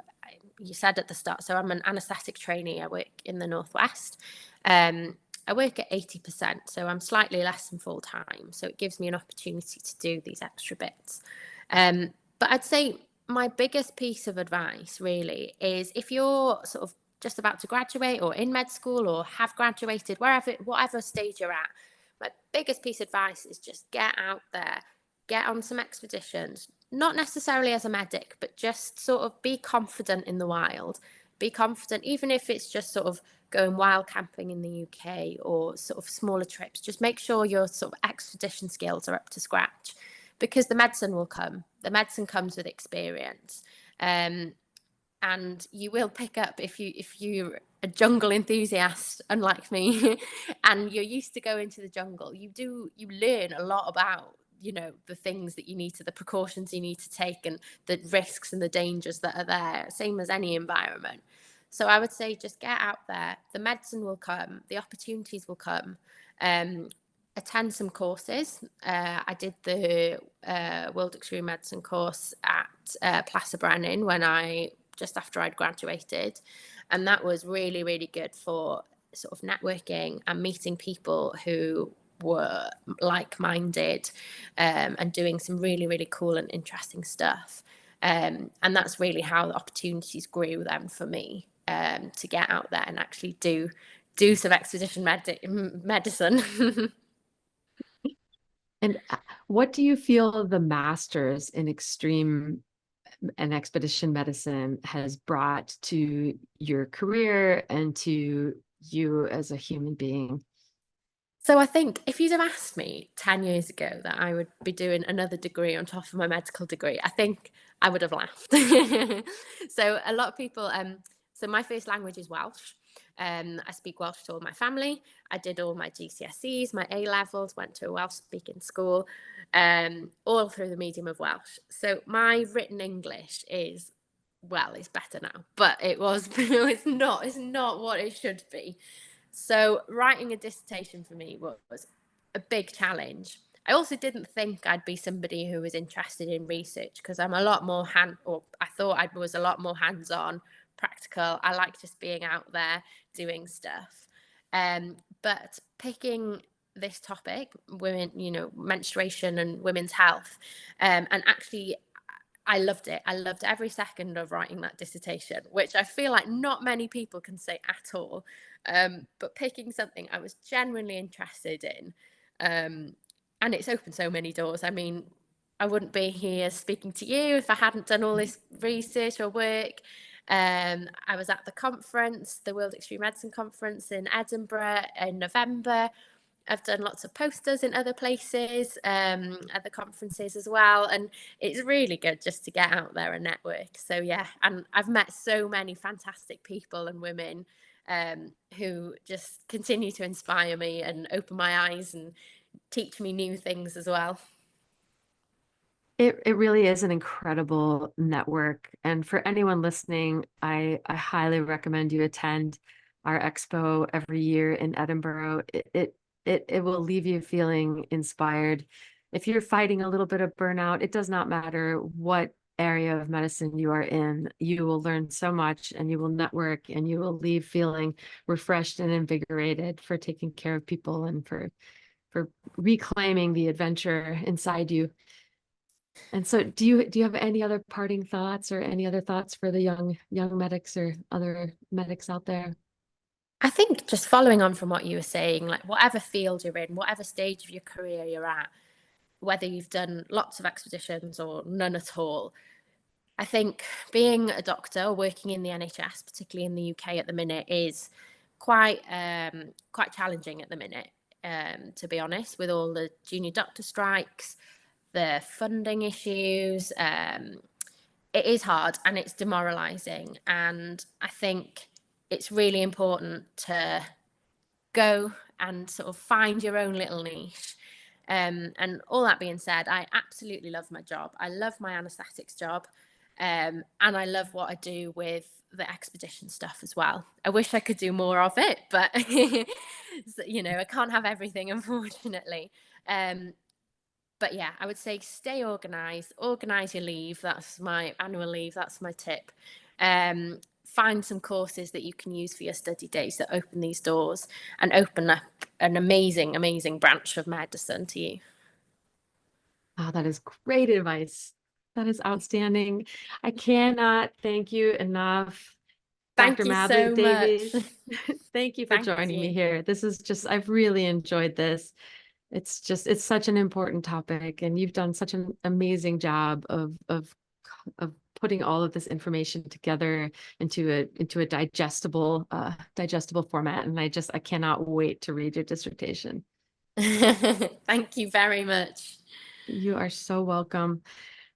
Speaker 4: you said at the start, so I'm an anaesthetic trainee. I work in the Northwest. I work at 80%, so I'm slightly less than full time. So it gives me an opportunity to do these extra bits. But I'd say my biggest piece of advice really is, if you're sort of just about to graduate or in med school or have graduated, whatever stage you're at, my biggest piece of advice is just get out there, get on some expeditions, not necessarily as a medic, but just sort of be confident in the wild. Be confident, even if it's just sort of going wild camping in the UK or sort of smaller trips. Just make sure your sort of expedition skills are up to scratch, because the medicine will come. The medicine comes with experience. And you will pick up, if you're a jungle enthusiast, unlike me, and you're used to going to the jungle, you learn a lot about, the things that you need to, the precautions you need to take, and the risks and the dangers that are there, same as any environment. So I would say, just get out there. The medicine will come, the opportunities will come. Attend some courses. I did the World Extreme Medicine course at Brennan just after I'd graduated, and that was really, really good for sort of networking and meeting people who were like-minded, and doing some really, really cool and interesting stuff. And that's really how the opportunities grew then for me, to get out there and actually do some expedition medicine.
Speaker 1: And what do you feel the masters in extreme and expedition medicine has brought to your career and to you as a human being?
Speaker 4: So I think if you'd have asked me 10 years ago that I would be doing another degree on top of my medical degree, I think I would have laughed. So a lot of people, so my first language is Welsh. I speak Welsh to all my family. I did all my GCSEs, my A levels, went to a Welsh speaking school, all through the medium of Welsh. So my written English is, well, it's better now, but it's not what it should be. So writing a dissertation for me was a big challenge. I also didn't think I'd be somebody who was interested in research, because I'm a lot more I thought I was a lot more hands-on, practical. I like just being out there doing stuff. But picking this topic, women, menstruation and women's health, and actually I loved it. I loved every second of writing that dissertation, which I feel like not many people can say at all. But picking something I was genuinely interested in, and it's opened so many doors. I mean, I wouldn't be here speaking to you if I hadn't done all this research or work. I was at the conference, the World Extreme Medicine Conference in Edinburgh in November. I've done lots of posters in other places, at the conferences as well. And it's really good just to get out there and network. So yeah, and I've met so many fantastic people and women who just continue to inspire me and open my eyes and teach me new things as well.
Speaker 1: It really is an incredible network. And for anyone listening, I highly recommend you attend our expo every year in Edinburgh. It will leave you feeling inspired. If you're fighting a little bit of burnout, it does not matter what area of medicine you are in. You will learn so much and you will network and you will leave feeling refreshed and invigorated for taking care of people and for reclaiming the adventure inside you. And so do you have any other parting thoughts or any other thoughts for the young medics or other medics out there?
Speaker 4: I think just following on from what you were saying, like whatever field you're in, whatever stage of your career you're at, whether you've done lots of expeditions or none at all, I think being a doctor or working in the NHS, particularly in the UK at the minute, is quite challenging at the minute, to be honest, with all the junior doctor strikes, the funding issues. It is hard and it's demoralizing. And I think it's really important to go and sort of find your own little niche. And all that being said, I absolutely love my job. I love my anaesthetics job. And I love what I do with the expedition stuff as well. I wish I could do more of it, but you know, I can't have everything, unfortunately. But yeah, I would say stay organized, organize your leave. That's my annual leave. That's my tip. Find some courses that you can use for your study days that open these doors and open up an amazing, amazing branch of medicine to you.
Speaker 1: Oh, that is great advice. That is outstanding. I cannot thank you enough,
Speaker 4: Thank
Speaker 1: Dr.
Speaker 4: you
Speaker 1: Mabli
Speaker 4: so much.
Speaker 1: Davies. Thank you for
Speaker 4: Thank
Speaker 1: joining me
Speaker 4: you.
Speaker 1: here. This is just, I've really enjoyed this. It's such an important topic, and you've done such an amazing job of putting all of this information together into a digestible format. And I cannot wait to read your dissertation.
Speaker 4: Thank you very much.
Speaker 1: You are so welcome.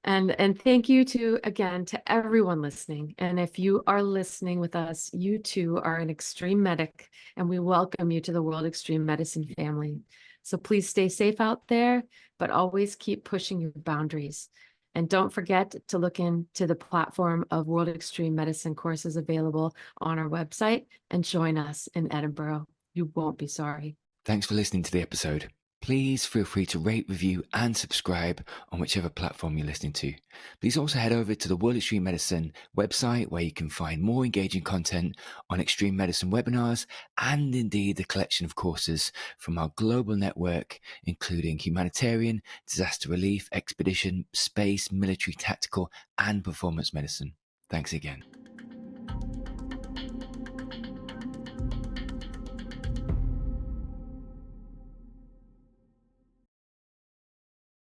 Speaker 1: And thank you again to everyone listening. And if you are listening with us, you too are an extreme medic, and we welcome you to the World Extreme Medicine family. So please stay safe out there, but always keep pushing your boundaries. And don't forget to look into the platform of World Extreme Medicine courses available on our website and join us in Edinburgh. You won't be sorry.
Speaker 2: Thanks for listening to the episode. Please feel free to rate, review, and subscribe on whichever platform you're listening to. Please also head over to the World Extreme Medicine website, where you can find more engaging content on extreme medicine webinars and indeed the collection of courses from our global network, including humanitarian, disaster relief, expedition, space, military, tactical, and performance medicine. Thanks again.